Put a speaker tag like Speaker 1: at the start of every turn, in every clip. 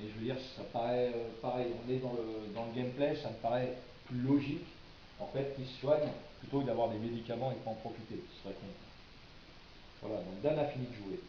Speaker 1: Mais je veux dire, ça paraît pareil, on est dans le gameplay, ça me paraît plus logique, en fait, qu'il se soigne, plutôt que d'avoir des médicaments et de pas en profiter. Ce serait con. Voilà, donc Dan a fini de jouer.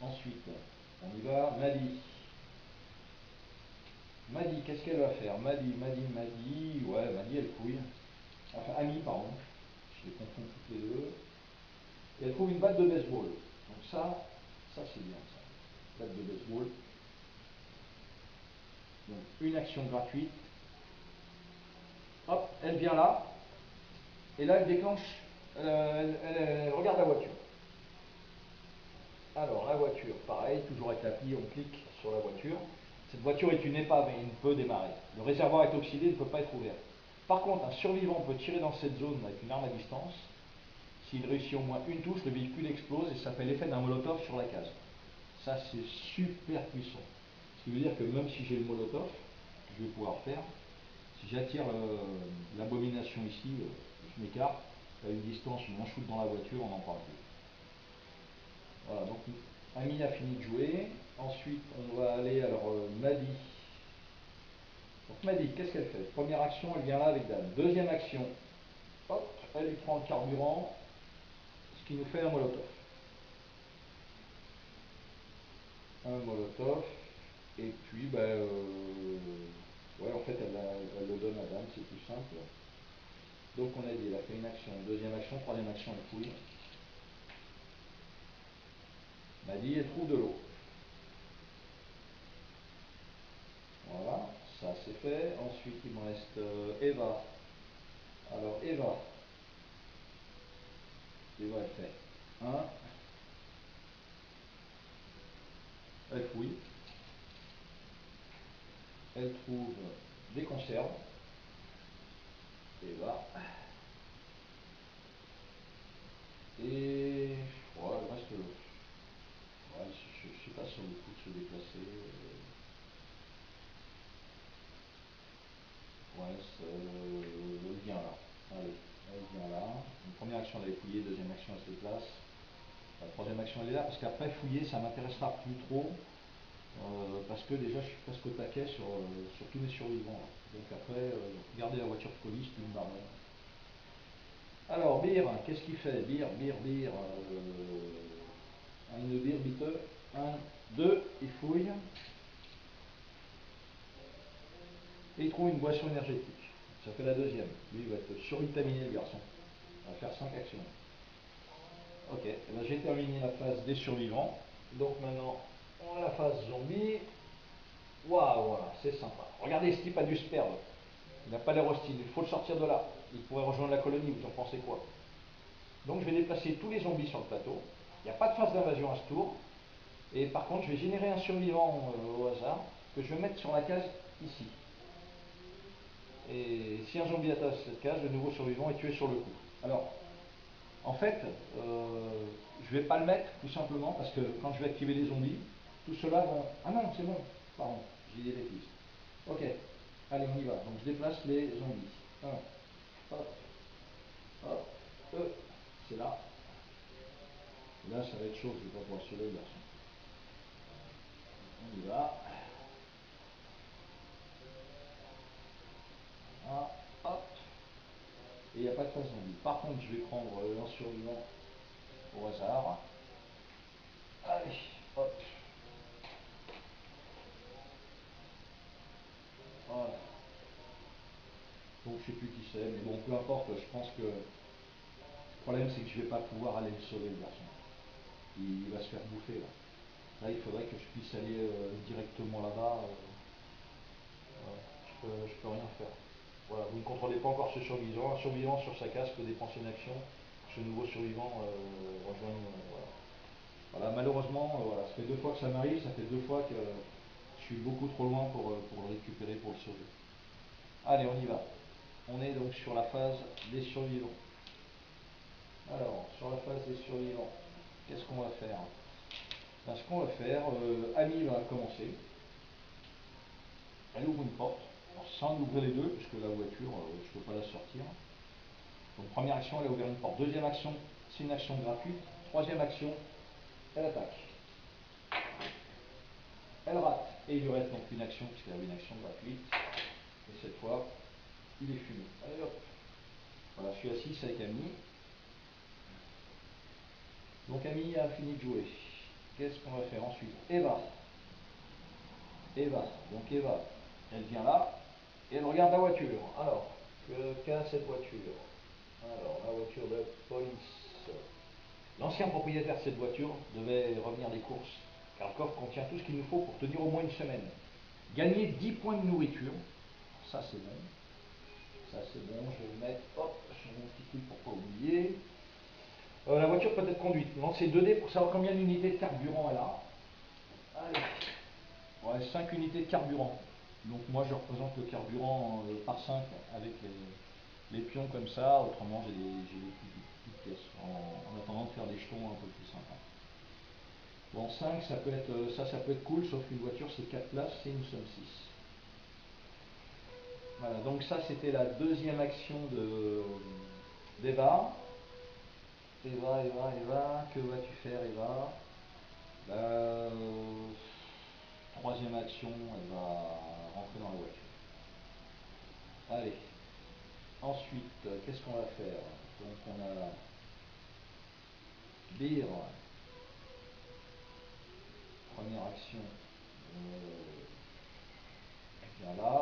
Speaker 1: Ensuite, on y va, Maddy. Maddy, qu'est-ce qu'elle va faire? Maddy, ouais, Maddy, elle fouille. Enfin, Amy, pardon. Je les confonds toutes les deux. Et elle trouve une batte de baseball. Donc ça c'est bien ça. Batte de baseball. Donc une action gratuite. Hop, elle vient là. Et là, elle déclenche. Elle regarde la voiture. Alors, la voiture, pareil, toujours avec l'appli, on clique sur la voiture. Cette voiture est une épave et il ne peut démarrer. Le réservoir est oxydé, il ne peut pas être ouvert. Par contre, un survivant peut tirer dans cette zone avec une arme à distance. S'il réussit au moins une touche, le véhicule explose et ça fait l'effet d'un molotov sur la case. Ça, c'est super puissant. Ce qui veut dire que même si j'ai le molotov, je vais pouvoir faire, si j'attire l'abomination ici, je m'écarte, à une distance, une shoot dans la voiture, on n'en parle plus. Voilà, donc Amy a fini de jouer. Ensuite, on va aller, alors, Maddy. Donc Maddy, qu'est-ce qu'elle fait? Première action, elle vient là avec Dan. Deuxième action, hop, elle lui prend le carburant, ce qui nous fait un molotov. Un molotov, et puis, ouais, en fait, elle le donne à Dan, c'est plus simple. Donc on a dit, elle a fait une action, deuxième action, troisième action, elle fouille. Maddy, elle trouve de l'eau. Voilà, ça c'est fait. Ensuite, il me reste Eva. Alors, Eva, elle fait 1, elle fouille, elle trouve des conserves, Eva, et voilà, le reste, ouais, je ne sais pas si on le coup de se déplacer. Ouais, elle vient là. Allez, elle vient là. Une première action, elle est fouillée, deuxième action, elle se déplace. La troisième action, elle est là, parce qu'après, fouiller, ça m'intéressera plus trop. Parce que déjà, je suis presque au taquet sur tous mes survivants. Donc après, regardez la voiture de police, tout me barre. Alors, Bir, qu'est-ce qu'il fait? Bir, une Bir, bitte. 1, 2, il fouille. Et il trouve une boisson énergétique. Ça fait la deuxième. Lui, il va être survitaminé, le garçon. On va faire 5 actions. Ok, eh ben, j'ai terminé la phase des survivants. Donc maintenant, on a la phase zombie. Waouh, voilà, c'est sympa. Regardez, ce type a dû se perdre. Il n'a pas l'air hostile, il faut le sortir de là. Il pourrait rejoindre la colonie, vous en pensez quoi? Donc je vais déplacer tous les zombies sur le plateau. Il n'y a pas de phase d'invasion à ce tour. Et par contre, je vais générer un survivant au hasard que je vais mettre sur la case ici. Et si un zombie attaque cette case, le nouveau survivant est tué sur le coup. Alors, en fait, je ne vais pas le mettre tout simplement parce que quand je vais activer les zombies, tout cela vont... Ah non, c'est bon, pardon, j'ai des bêtises. Ok, allez, on y va. Donc je déplace les zombies. Alors, hop, hop, c'est là. Là, ça va être chaud, je ne vais pas pouvoir se lever, garçon. On y va. Ah, hop. Et il n'y a pas de phase zombie. Par contre, je vais prendre un survivant au hasard. Allez, hop. Voilà. Donc je ne sais plus qui c'est, mais bon, peu importe, je pense que le problème c'est que je ne vais pas pouvoir aller le sauver, le garçon. Il va se faire bouffer là. Là, il faudrait que je puisse aller directement là-bas. Voilà. Je peux rien faire. Voilà, vous ne contrôlez pas encore ce survivant. Un survivant sur sa case peut dépenser une action. Ce nouveau survivant rejoigne. Voilà. Voilà, malheureusement, voilà, ça fait 2 fois que ça m'arrive, ça fait 2 fois que je suis beaucoup trop loin pour le récupérer, pour le sauver. Allez, on y va. On est donc sur la phase des survivants. Alors, sur la phase des survivants, qu'est-ce qu'on va faire? Ben, ce qu'on va faire, Annie va commencer. Elle ouvre une porte, alors, sans ouvrir les deux, puisque la voiture, je ne peux pas la sortir. Donc première action, elle a ouvert une porte. Deuxième action, c'est une action gratuite. Troisième action, elle attaque. Elle rate. Et il lui reste donc une action, puisqu'il y avait une action gratuite. Et cette fois, il est fumé. Allez hop. Voilà, je suis assis avec Ami. Donc Ami a fini de jouer. Qu'est-ce qu'on va faire ensuite? Eva. Eva. Donc Eva, elle vient là. Et elle regarde la voiture. Alors, qu'a cette voiture? Alors, la voiture de police. L'ancien propriétaire de cette voiture devait revenir des courses, car le coffre contient tout ce qu'il nous faut pour tenir au moins une semaine. Gagner 10 points de nourriture, ça c'est bon. Ça c'est bon, je vais le mettre sur mon petit truc pour pas oublier. La voiture peut être conduite. Lancez 2 dés pour savoir combien d'unités de carburant elle a. Allez. Ouais, 5 unités de carburant. Donc moi je représente le carburant par 5 avec les pions comme ça. Autrement j'ai des petites pièces en attendant de faire des jetons un peu plus sympas. Bon, 5 ça peut être ça peut être cool, sauf qu'une voiture c'est 4 places et nous sommes 6. Voilà, donc ça c'était la deuxième action d'Eva. Eva, que vas-tu faire Eva? Troisième action, elle va rentrer dans la voiture. Allez. Ensuite, qu'est-ce qu'on va faire? Donc on a Beer. Première action. Viens là.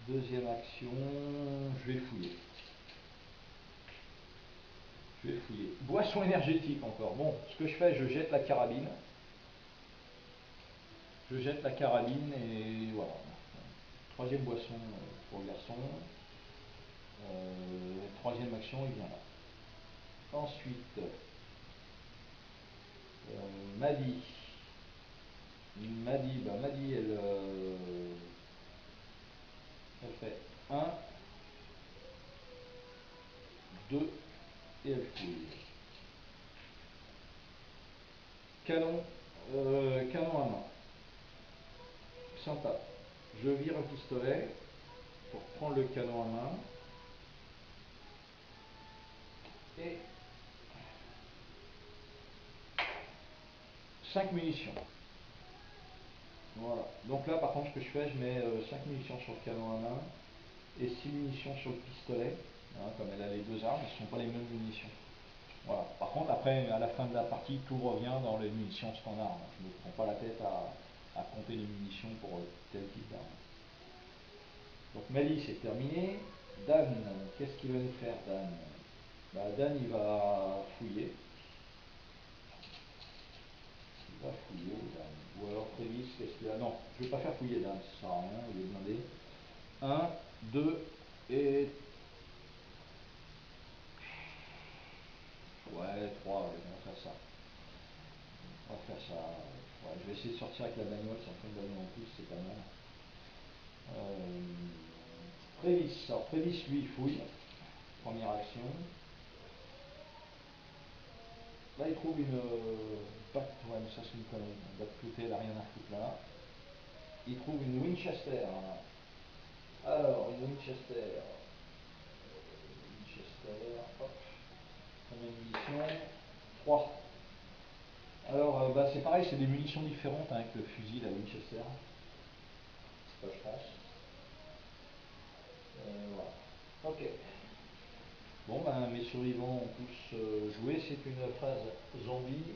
Speaker 1: Deuxième action, je vais fouiller. Boisson énergétique encore. Bon, ce que je fais, je jette la carabine. Et voilà. Troisième boisson pour le garçon. Troisième action, il vient là. Ensuite, Maddy. Maddy, elle fait 1, 2 et elle fouille. Canon à main. Sympa. Je vire un pistolet pour prendre le canon à main. Et 5 munitions. Voilà. Donc là, par contre, ce que je fais, je mets 5 munitions sur le canon à main et 6 munitions sur le pistolet. Hein, comme elle a les deux armes, ce ne sont pas les mêmes munitions. Voilà. Par contre, après, à la fin de la partie, tout revient dans les munitions standards. Je ne me prends pas la tête à compter les munitions pour tel type d'arme. Donc Mali, c'est terminé. Dan, qu'est-ce qu'il va nous faire, Dan? Dan, il va fouiller. Dan. Ou alors Trévis, qu'est-ce qu'il a? Non, je ne vais pas faire fouiller Dan, ça ne sert à rien, il est blindé. 1, 2 et... Ouais, 3, on va faire ça. Ouais, je vais essayer de sortir avec la bagnole, ça me fait une bagnole en plus, c'est pas mal. Trévis, alors Trévis, lui, il fouille. Première action. Là, il trouve une patte, ouais, mais ça c'est une connerie. On va de côté, elle n'a rien à foutre là. Il trouve une Winchester. Alors, une Winchester. Hop. Combien de munitions? 3. Alors, c'est pareil, c'est des munitions différentes avec le fusil, la Winchester. Ça, je pense. Voilà. Ok. Bon, mes survivants ont tous joué. C'est une phase zombie.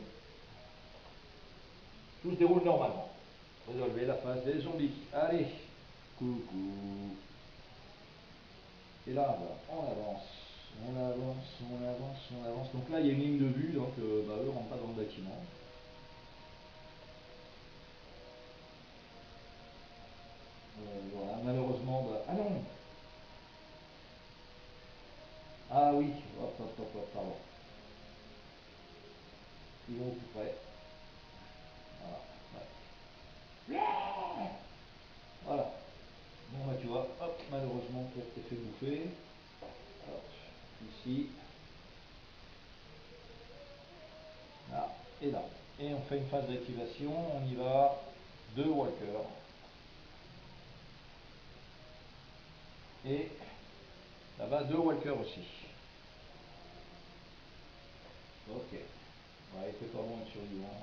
Speaker 1: Tout se déroule normalement. Résolvez la phase des zombies. Allez. Coucou. Et là, on avance. Donc là, il y a une ligne de vue, donc eux ne rentrent pas dans le bâtiment. Voilà, malheureusement, ah non. Ah oui, pardon. Ils vont tout près. Voilà. Ouais. Voilà. Bon, tu vois, hop, malheureusement, tu t'es fait bouffer. Alors, ici, là, et là. Et on fait une phase d'activation, on y va, 2 walkers. Et là-bas, 2 walkers aussi. Ok. Ouais, il fait pas bon être survivant,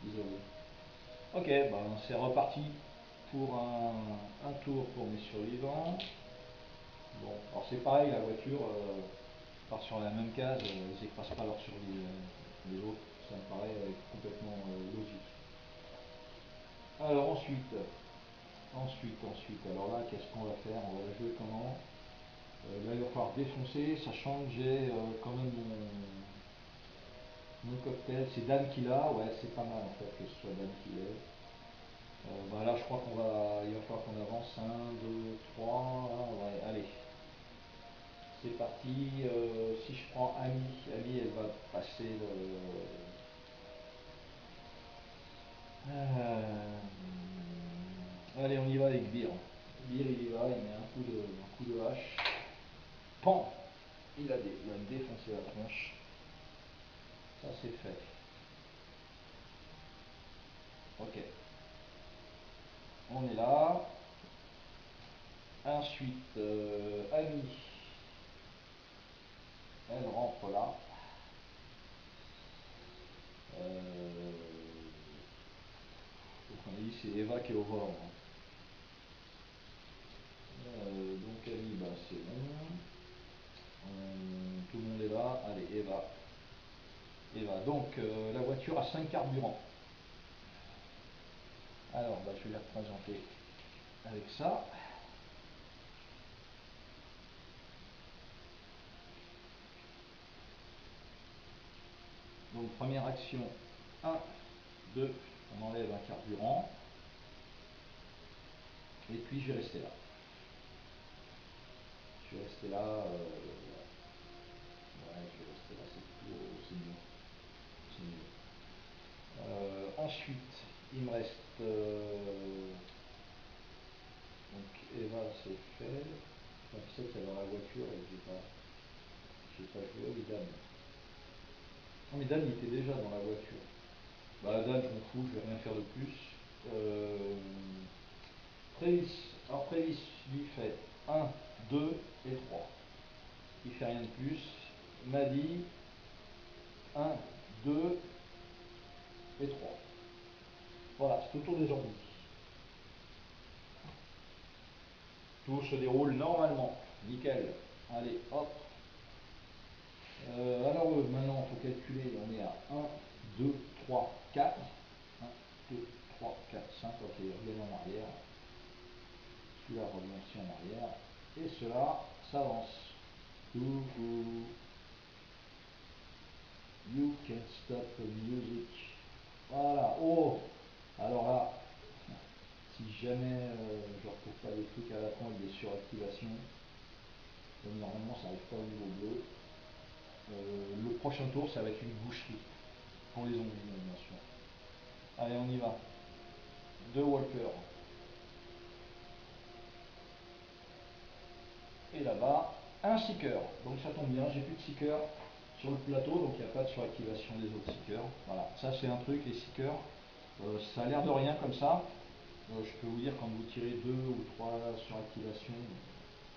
Speaker 1: désolé. Ok, ben c'est reparti pour un tour pour mes survivants. Bon, alors c'est pareil, la voiture part sur la même case, ils n'écrasent pas leur survie les autres, ça me paraît complètement logique. Alors ensuite, alors là, qu'est-ce qu'on va faire? On va la jouer comment? Là, il va falloir défoncer, sachant que j'ai quand même mon cocktail. C'est Dan qui l'a, ouais, c'est pas mal en fait que ce soit Dan qui l'ait. Bah là, je crois il va falloir qu'on avance. 1, 2, 3, ouais, allez. C'est parti. Si je prends Ami, elle va passer le. Allez, on y va avec Bir. Bir, il y va, il met un coup de hache. Pan! Il a défoncé la tronche. Ça, c'est fait. Ok. On est là. Ensuite, Ami, elle rentre là. Donc on a dit c'est Eva qui est au volant. Donc Ami, bah, c'est bon. Tout le monde est là. Allez, Eva. Eva. Donc la voiture a 5 carburants. Alors, bah, je vais la représenter avec ça. Donc première action, 1, 2, on enlève un carburant. Et puis je vais rester là. Je vais rester là. Ouais, je vais rester là, c'est mieux. C'est mieux. Ensuite, il me reste. Donc Eva, c'est fait. Donc c'est qu'il y a dans la voiture et j'ai pas joué. Oui, Dan. Non, mais Dan, il était déjà dans la voiture. Bah, Dan, je m'en fous, je vais rien faire de plus. Prévis. Alors, Prévis, lui, fait 1, 2 et 3. Il fait rien de plus. Madi, 1, 2 et 3. Voilà, c'est au tour des zombies. Tout se déroule normalement. Nickel. Allez, hop. Alors maintenant, il faut calculer. On est à 1, 2, 3, 4. 1, 2, 3, 4, 5. Ok, reviennent en arrière. Celui-là revient aussi en arrière. Et cela s'avance. You can't stop the music. Voilà. Oh. Alors là, si jamais je ne retrouve pas des trucs à la fin avec des suractivations, donc normalement ça n'arrive pas au niveau bleu. Le prochain tour, ça va être une boucherie. Pour les zombies, bien sûr. Allez, on y va. 2 walkers. Et là-bas, un seeker. Donc ça tombe bien, j'ai plus de seeker sur le plateau, donc il n'y a pas de suractivation des autres seekers. Voilà, ça c'est un truc, les seekers. Ça a l'air de rien comme ça. Je peux vous dire, quand vous tirez 2 ou 3 suractivations,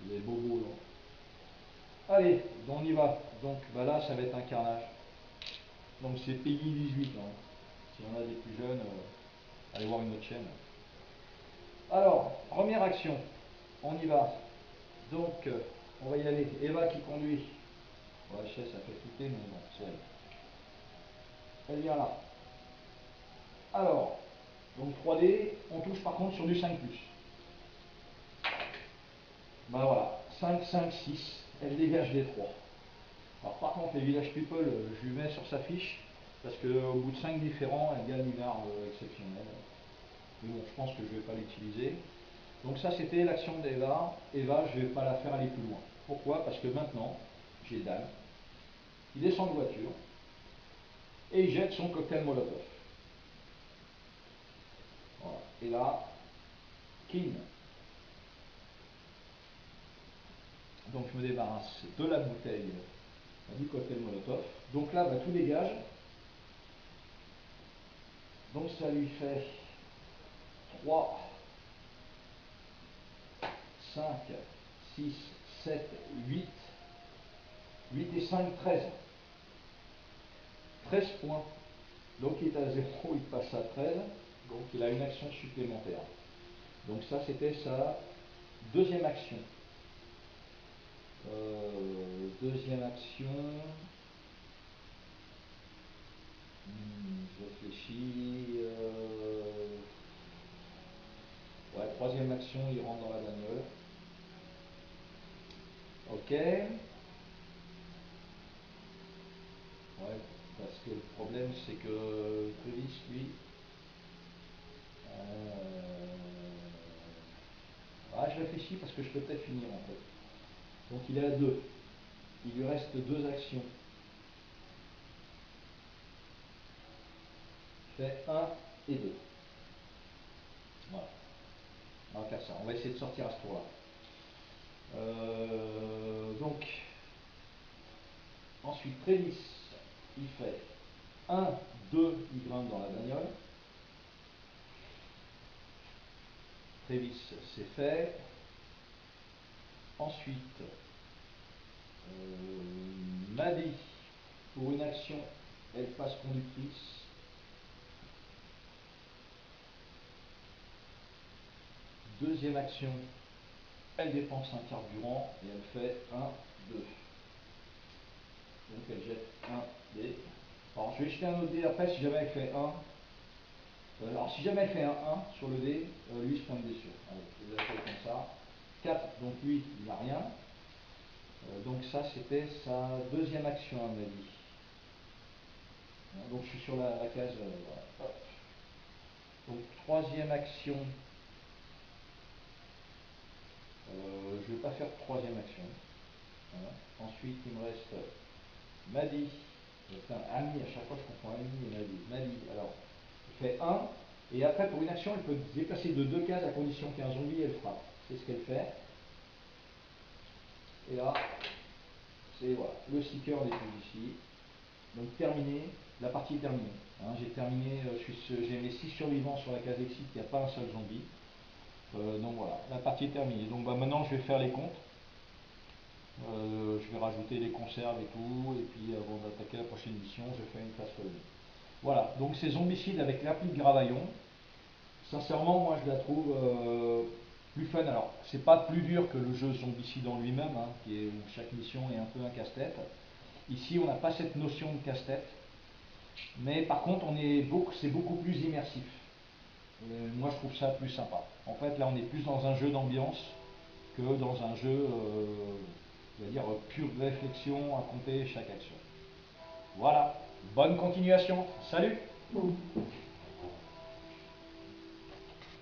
Speaker 1: vous avez beau là. Allez, on y va. Donc bah là, ça va être un carnage. Donc c'est PI 18. Hein. Si on a des plus jeunes, allez voir une autre chaîne. Alors, première action, on y va. Donc, on va y aller. Eva qui conduit. Ouais, je sais, ça fait flipper, mais bon, c'est elle. Elle vient là. Alors, donc 3D, on touche par contre sur du 5+. Ben voilà, 5, 5, 6, elle dégage les 3. Alors par contre, les Village People, je lui mets sur sa fiche, parce qu'au bout de 5 différents, elle gagne une arme exceptionnelle. Mais bon, je pense que je ne vais pas l'utiliser. Donc ça, c'était l'action d'Eva. Eva, je ne vais pas la faire aller plus loin. Pourquoi? Parce que maintenant, j'ai Dan, il descend de voiture, et il jette son cocktail Molotov. Voilà. Et là, Kin. Donc je me débarrasse de la bouteille du cocktail Molotov. Donc là, bah, tout dégage. Donc ça lui fait 3, 5, 6, 7, 8. 8 et 5, 13. 13 points. Donc il est à 0, il passe à 13, donc il a une action supplémentaire. Donc ça c'était sa deuxième action. Deuxième action, je réfléchis, ouais, troisième action, il rentre dans la bagnole. Ok. Ouais, parce que le problème c'est que Clovis, lui, je réfléchis parce que je peux peut-être finir en fait. Donc il est à 2. Il lui reste 2 actions. Je fais 1 et 2. Voilà. On va faire ça. On va essayer de sortir à ce tour-là. Donc, ensuite, Trévis, il fait 1, 2, il grimpe dans la bagnole. Trévis, c'est fait. Ensuite, Maddy, pour une action, elle passe conductrice. Deuxième action, elle dépense un carburant et elle fait 1, 2. Donc elle jette 1 dé. Alors je vais jeter un autre dé après si jamais elle fait 1. Alors si jamais elle fait un 1 sur le dé, lui je prends une blessure. Allez, je vais la faire comme ça. 4, donc lui il n'a rien. Donc ça c'était sa deuxième action à mon avis. Donc je suis sur la case. Voilà. Donc troisième action. Je ne vais pas faire troisième action. Voilà. Ensuite il me reste Maddy. Enfin, Ami, à chaque fois je confonds Ami et Maddy. Maddy, alors, elle fait 1, et après pour une action, elle peut se déplacer de 2 cases à condition qu'il y ait un zombie, elle frappe. C'est ce qu'elle fait. Et là, c'est voilà, le sticker n'est plus ici. Donc terminé, la partie est terminée. Hein, j'ai terminé, j'ai mes 6 survivants sur la case exit, il n'y a pas un seul zombie. Donc voilà, la partie est terminée. Donc maintenant je vais faire les comptes. Je vais rajouter les conserves et tout, et puis avant d'attaquer la prochaine mission, je fais une phase following. Voilà, donc c'est Zombicide avec l'appli de Gravaillon. Sincèrement, moi je la trouve plus fun. Alors, c'est pas plus dur que le jeu Zombicide en lui-même, hein, où chaque mission est un peu un casse-tête. Ici, on n'a pas cette notion de casse-tête, mais par contre, c'est beaucoup plus immersif. Moi, je trouve ça plus sympa. En fait, là, on est plus dans un jeu d'ambiance que dans un jeu, on va dire, pure réflexion à compter chaque action. Voilà, bonne continuation. Salut!